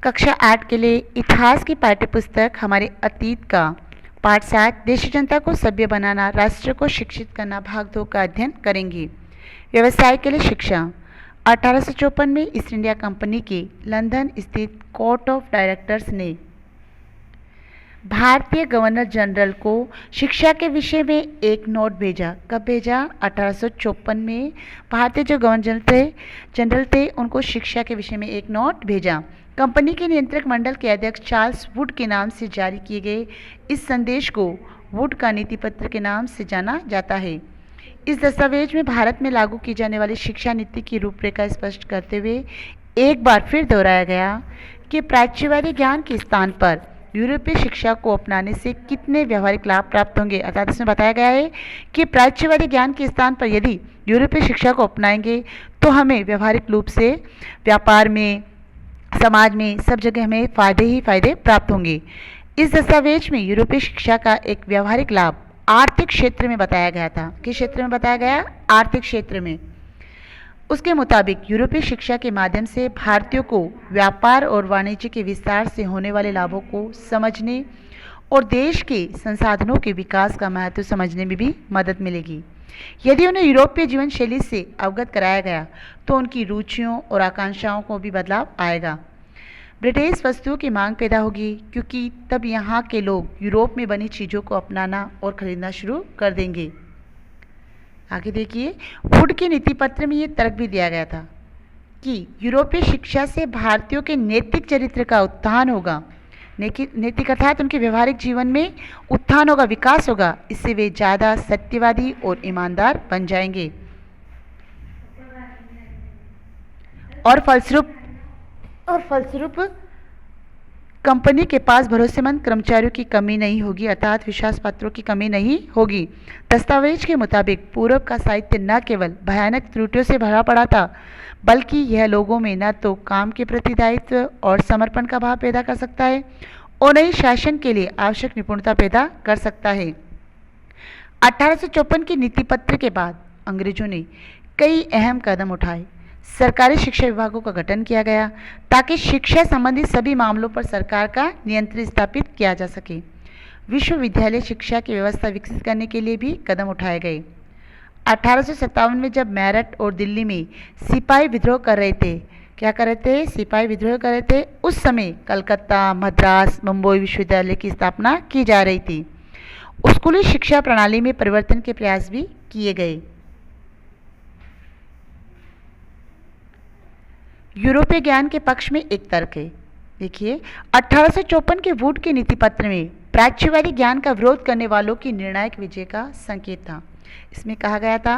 कक्षा 8 के लिए इतिहास की पाठ्यपुस्तक हमारे अतीत का पाठ 7 देशी जनता को सभ्य बनाना, राष्ट्र को शिक्षित करना भाग 2 का अध्ययन करेंगे। व्यवसाय के लिए शिक्षा। 1854 में ईस्ट इंडिया कंपनी के लंदन स्थित कोर्ट ऑफ डायरेक्टर्स ने भारतीय गवर्नर जनरल को शिक्षा के विषय में एक नोट भेजा। कब भेजा? 1854 में भारतीय जो गवर्नर जनरल थे उनको शिक्षा के विषय में एक नोट भेजा। कंपनी के नियंत्रक मंडल के अध्यक्ष चार्ल्स वुड के नाम से जारी किए गए इस संदेश को वुड का नीति पत्र के नाम से जाना जाता है। इस दस्तावेज में भारत में लागू की जाने वाली शिक्षा नीति की रूपरेखा स्पष्ट करते हुए एक बार फिर दोहराया गया कि प्राच्यवादी ज्ञान के स्थान पर यूरोपीय शिक्षा को अपनाने से कितने व्यवहारिक लाभ प्राप्त होंगे। अर्थात इसमें बताया गया है कि प्राच्यवादी ज्ञान के स्थान पर यदि यूरोपीय शिक्षा को अपनाएंगे तो हमें व्यवहारिक रूप से व्यापार में, समाज में, सब जगह हमें फायदे ही फायदे प्राप्त होंगे। इस दस्तावेज में यूरोपीय शिक्षा का एक व्यवहारिक लाभ आर्थिक क्षेत्र में बताया गया था। किस क्षेत्र में बताया गया? आर्थिक क्षेत्र में। उसके मुताबिक यूरोपीय शिक्षा के माध्यम से भारतीयों को व्यापार और वाणिज्य के विस्तार से होने वाले लाभों को समझने और देश के संसाधनों के विकास का महत्व समझने में भी मदद मिलेगी। यदि उन्हें यूरोपीय जीवन शैली से अवगत कराया गया तो उनकी रुचियों और आकांक्षाओं को भी बदलाव आएगा। ब्रिटिश वस्तुओं की मांग पैदा होगी क्योंकि तब यहाँ के लोग यूरोप में बनी चीज़ों को अपनाना और खरीदना शुरू कर देंगे। आगे देखिए, वुड के नीति पत्र में ये तर्क भी दिया गया था कि यूरोपीय शिक्षा से भारतीयों के नैतिक चरित्र का उत्थान होगा। नैतिक अर्थात उनके व्यवहारिक जीवन में उत्थान होगा, विकास होगा। इससे वे ज़्यादा सत्यवादी और ईमानदार बन जाएंगे और फलस्वरूप कंपनी के पास भरोसेमंद कर्मचारियों की कमी नहीं होगी, अर्थात विश्वास पात्रों की कमी नहीं होगी। दस्तावेज के मुताबिक पूर्व का साहित्य न केवल भयानक त्रुटियों से भरा पड़ा था, बल्कि यह लोगों में न तो काम के प्रति दायित्व और समर्पण का भाव पैदा कर सकता है और न ही शासन के लिए आवश्यक निपुणता पैदा कर सकता है। 1854 के नीति पत्र के बाद अंग्रेजों ने कई अहम कदम उठाए। सरकारी शिक्षा विभागों का गठन किया गया ताकि शिक्षा संबंधी सभी मामलों पर सरकार का नियंत्रण स्थापित किया जा सके। विश्वविद्यालय शिक्षा की व्यवस्था विकसित करने के लिए भी कदम उठाए गए। 1857 में जब मेरठ और दिल्ली में सिपाही विद्रोह कर रहे थे, क्या कर रहे थे? सिपाही विद्रोह कर रहे थे। उस समय कलकत्ता, मद्रास, मुंबई विश्वविद्यालय की स्थापना की जा रही थी। स्कूली शिक्षा प्रणाली में परिवर्तन के प्रयास भी किए गए। यूरोपीय ज्ञान के पक्ष में एक तर्क है। देखिए, 1854 के वुड के नीति पत्र में प्राच्यवादी ज्ञान का विरोध करने वालों की निर्णायक विजय का संकेत था। इसमें कहा गया था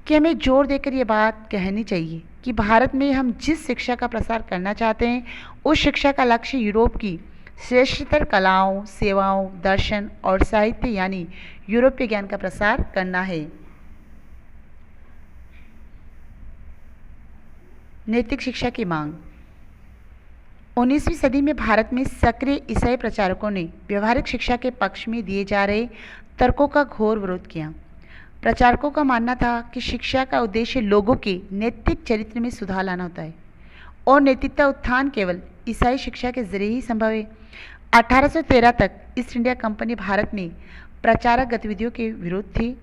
कि हमें जोर देकर ये बात कहनी चाहिए कि भारत में हम जिस शिक्षा का प्रसार करना चाहते हैं उस शिक्षा का लक्ष्य यूरोप की श्रेष्ठतर कलाओं, सेवाओं, दर्शन और साहित्य यानी यूरोपीय ज्ञान का प्रसार करना है। नैतिक शिक्षा की मांग। 19वीं सदी में भारत में सक्रिय ईसाई प्रचारकों ने व्यवहारिक शिक्षा के पक्ष में दिए जा रहे तर्कों का घोर विरोध किया। प्रचारकों का मानना था कि शिक्षा का उद्देश्य लोगों के नैतिक चरित्र में सुधार लाना होता है और नैतिकता उत्थान केवल ईसाई शिक्षा के जरिए ही संभव है। 1813 तक ईस्ट इंडिया कंपनी भारत में प्रचारक गतिविधियों के विरुद्ध थी।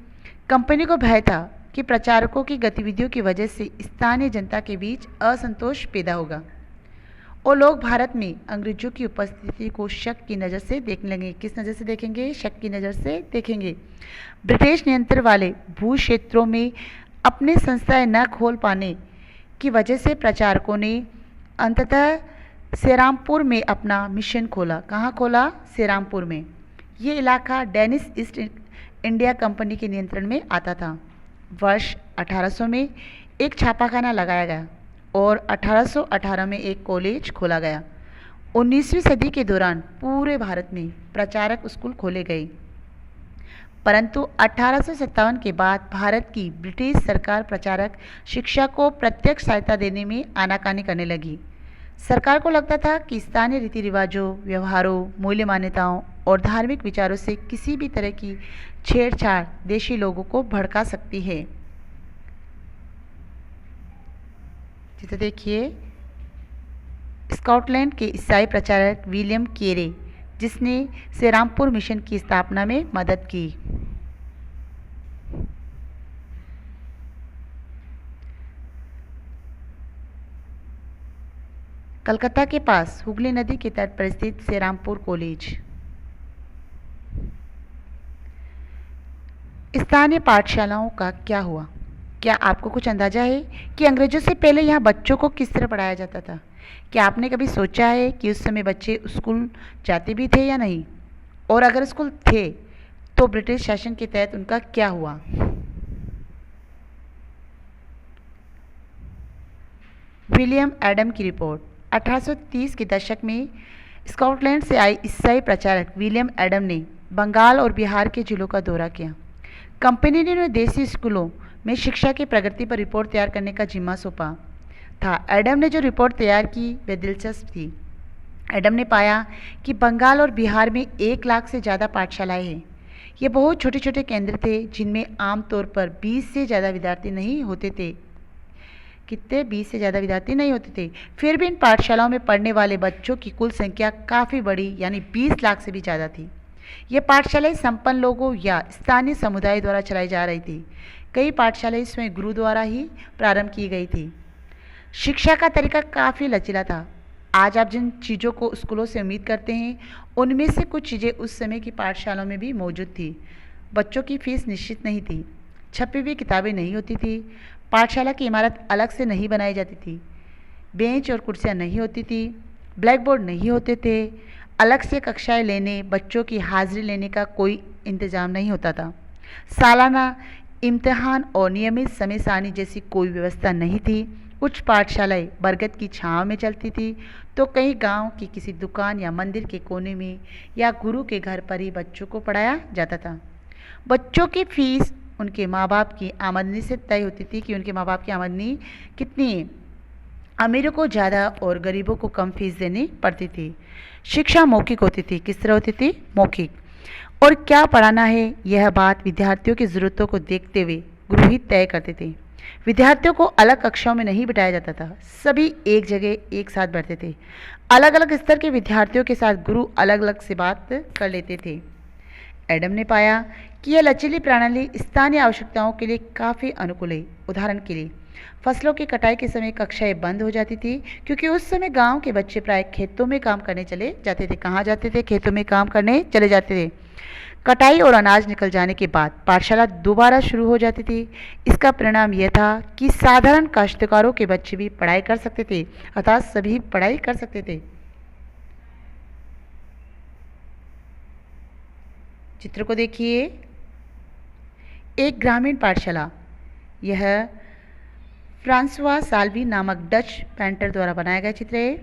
कंपनी को भय था कि प्रचारकों की गतिविधियों की वजह से स्थानीय जनता के बीच असंतोष पैदा होगा और लोग भारत में अंग्रेजों की उपस्थिति को शक की नज़र से देखने लगेंगे। किस नज़र से देखेंगे? शक की नज़र से देखेंगे। ब्रिटिश नियंत्रण वाले भू क्षेत्रों में अपने संस्थाएं न खोल पाने की वजह से प्रचारकों ने अंततः सेरामपुर में अपना मिशन खोला। कहाँ खोला? सेरामपुर में। ये इलाका डेनिश ईस्ट इंडिया कंपनी के नियंत्रण में आता था। वर्ष 1800 में एक छापाखाना लगाया गया और 1818 में एक कॉलेज खोला गया। 19वीं सदी के दौरान पूरे भारत में प्रचारक स्कूल खोले गए, परंतु 1857 के बाद भारत की ब्रिटिश सरकार प्रचारक शिक्षा को प्रत्यक्ष सहायता देने में आनाकानी करने लगी। सरकार को लगता था कि स्थानीय रीति रिवाजों, व्यवहारों, मूल्य मान्यताओं और धार्मिक विचारों से किसी भी तरह की छेड़छाड़ देशी लोगों को भड़का सकती है। चित्र देखिए, स्कॉटलैंड के ईसाई प्रचारक विलियम केरे, जिसने श्रीरामपुर मिशन की स्थापना में मदद की। कलकत्ता के पास हुगली नदी के तट पर स्थित श्रीरामपुर कॉलेज। स्थानीय पाठशालाओं का क्या हुआ? क्या आपको कुछ अंदाजा है कि अंग्रेजों से पहले यहाँ बच्चों को किस तरह पढ़ाया जाता था? क्या आपने कभी सोचा है कि उस समय बच्चे स्कूल जाते भी थे या नहीं? और अगर स्कूल थे तो ब्रिटिश शासन के तहत उनका क्या हुआ? विलियम एडम की रिपोर्ट। 1830 के दशक में स्कॉटलैंड से आए ईसाई प्रचारक विलियम एडम ने बंगाल और बिहार के जिलों का दौरा किया। कंपनी ने उन्हें देसी स्कूलों में शिक्षा की प्रगति पर रिपोर्ट तैयार करने का जिम्मा सौंपा था। एडम ने जो रिपोर्ट तैयार की वह दिलचस्प थी। एडम ने पाया कि बंगाल और बिहार में 1 लाख से ज़्यादा पाठशालाएं हैं। ये बहुत छोटे छोटे केंद्र थे जिनमें आमतौर पर 20 से ज़्यादा विद्यार्थी नहीं होते थे। कितने? 20 से ज़्यादा विद्यार्थी नहीं होते थे। फिर भी इन पाठशालाओं में पढ़ने वाले बच्चों की कुल संख्या काफ़ी बड़ी, यानी 20 लाख से भी ज़्यादा थी। ये पाठशालाएं संपन्न लोगों या स्थानीय समुदाय द्वारा चलाई जा रही थी। कई पाठशालाएं स्वयं गुरु द्वारा ही प्रारंभ की गई थी। शिक्षा का तरीका काफ़ी लचीला था। आज आप जिन चीज़ों को स्कूलों से उम्मीद करते हैं, उनमें से कुछ चीज़ें उस समय की पाठशालाओं में भी मौजूद थी। बच्चों की फीस निश्चित नहीं थी, छपी हुई किताबें नहीं होती थी, पाठशाला की इमारत अलग से नहीं बनाई जाती थी, बेंच और कुर्सियाँ नहीं होती थी, ब्लैक बोर्ड नहीं होते थे, अलग से कक्षाएं लेने, बच्चों की हाजिरी लेने का कोई इंतज़ाम नहीं होता था। सालाना इम्तिहान और नियमित समय सारणी जैसी कोई व्यवस्था नहीं थी। कुछ पाठशालाएं बरगद की छांव में चलती थी, तो कई गांव की किसी दुकान या मंदिर के कोने में या गुरु के घर पर ही बच्चों को पढ़ाया जाता था। बच्चों की फीस उनके माँ बाप की आमदनी से तय होती थी कि उनके माँ बाप की आमदनी कितनी है। अमीरों को ज़्यादा और गरीबों को कम फीस देनी पड़ती थी। शिक्षा मौखिक होती थी। किस तरह होती थी? मौखिक। और क्या पढ़ाना है, यह बात विद्यार्थियों की ज़रूरतों को देखते हुए गुरु ही तय करते थे। विद्यार्थियों को अलग कक्षाओं में नहीं बिठाया जाता था, सभी एक जगह एक साथ बैठते थे। अलग अलग स्तर के विद्यार्थियों के साथ गुरु अलग अलग से बात कर लेते थे। एडम ने पाया कि यह लचीली प्रणाली स्थानीय आवश्यकताओं के लिए काफ़ी अनुकूल है। उदाहरण के लिए, फसलों की कटाई के समय कक्षाएं बंद हो जाती थी, क्योंकि उस समय गांव के बच्चे प्राय खेतों में काम करने चले जाते थे। कहाँ जाते थे? खेतों में काम करने चले जाते थे। कटाई और अनाज निकल जाने के बाद पाठशाला दोबारा शुरू हो जाती थी। इसका परिणाम यह था कि साधारण काश्तकारों के बच्चे भी पढ़ाई कर सकते थे, अर्थात सभी पढ़ाई कर सकते थे। चित्र को देखिए। एक ग्रामीण पाठशाला। यह फ्रांसवा साल्वी नामक डच पेंटर द्वारा बनाया गया चित्र है।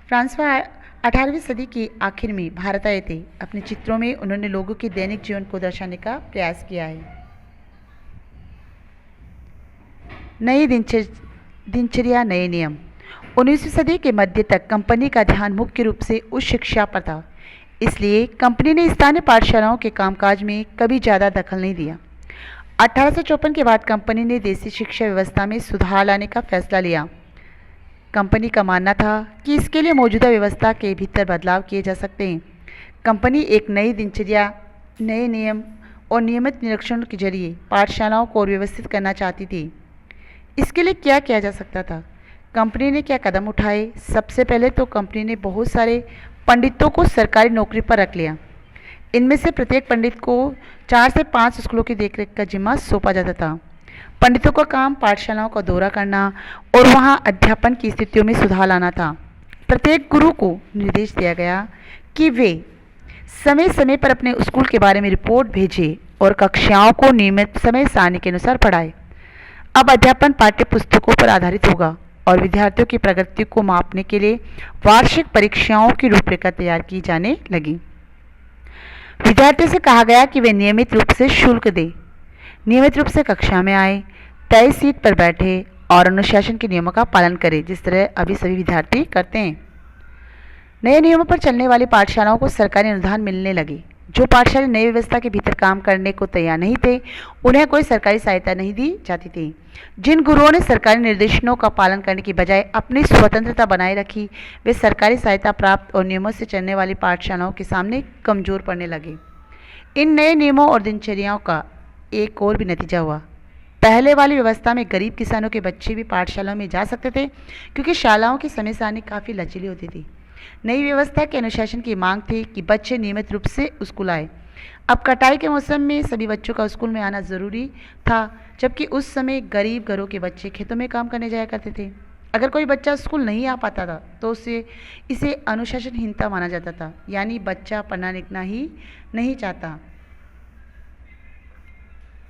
फ्रांसवा 18वीं सदी के आखिर में भारत आए थे। अपने चित्रों में उन्होंने लोगों के दैनिक जीवन को दर्शाने का प्रयास किया है। नई दिनचर्या, नए नियम। 19वीं सदी के मध्य तक कंपनी का ध्यान मुख्य रूप से उच्च शिक्षा पर था, इसलिए कंपनी ने स्थानीय पाठशालाओं के कामकाज में कभी ज़्यादा दखल नहीं दिया। 1854 के बाद कंपनी ने देसी शिक्षा व्यवस्था में सुधार लाने का फैसला लिया। कंपनी का मानना था कि इसके लिए मौजूदा व्यवस्था के भीतर बदलाव किए जा सकते हैं। कंपनी एक नई दिनचर्या, नए नियम और नियमित निरीक्षण के जरिए पाठशालाओं को और व्यवस्थित करना चाहती थी। इसके लिए क्या किया जा सकता था? कंपनी ने क्या कदम उठाए? सबसे पहले तो कंपनी ने बहुत सारे पंडितों को सरकारी नौकरी पर रख लिया। इनमें से प्रत्येक पंडित को 4 से 5 स्कूलों की देखरेख का जिम्मा सौंपा जाता था। पंडितों का काम पाठशालाओं का दौरा करना और वहां अध्यापन की स्थितियों में सुधार लाना था। प्रत्येक गुरु को निर्देश दिया गया कि वे समय समय पर अपने स्कूल के बारे में रिपोर्ट भेजें और कक्षाओं को नियमित समय सारणी के अनुसार पढ़ाएं। अब अध्यापन पाठ्य पुस्तकों पर आधारित होगा और विद्यार्थियों की प्रगति को मापने के लिए वार्षिक परीक्षाओं की रूपरेखा तैयार की जाने लगी। विद्यार्थियों से कहा गया कि वे नियमित रूप से शुल्क दें, नियमित रूप से कक्षा में आए, तय सीट पर बैठे और अनुशासन के नियमों का पालन करें, जिस तरह अभी सभी विद्यार्थी करते हैं। नए नियमों पर चलने वाली पाठशालाओं को सरकारी अनुदान मिलने लगे, जो पाठशाला नई व्यवस्था के भीतर काम करने को तैयार नहीं थे, उन्हें कोई सरकारी सहायता नहीं दी जाती थी। जिन गुरुओं ने सरकारी निर्देशों का पालन करने की बजाय अपनी स्वतंत्रता बनाए रखी, वे सरकारी सहायता प्राप्त और नियमों से चलने वाली पाठशालाओं के सामने कमजोर पड़ने लगे। इन नए नियमों और दिनचर्याओं का एक और भी नतीजा हुआ। पहले वाली व्यवस्था में गरीब किसानों के बच्चे भी पाठशालाओं में जा सकते थे, क्योंकि शालाओं की समय सारणी काफ़ी लचीली होती थी। नई व्यवस्था के अनुशासन की मांग थी कि बच्चे नियमित रूप से स्कूल आए। अब कटाई के मौसम में सभी बच्चों का स्कूल में आना ज़रूरी था, जबकि उस समय गरीब घरों के बच्चे खेतों में काम करने जाया करते थे। अगर कोई बच्चा स्कूल नहीं आ पाता था तो इसे अनुशासनहीनता माना जाता था, यानी बच्चा पढ़ना लिखना ही नहीं चाहता।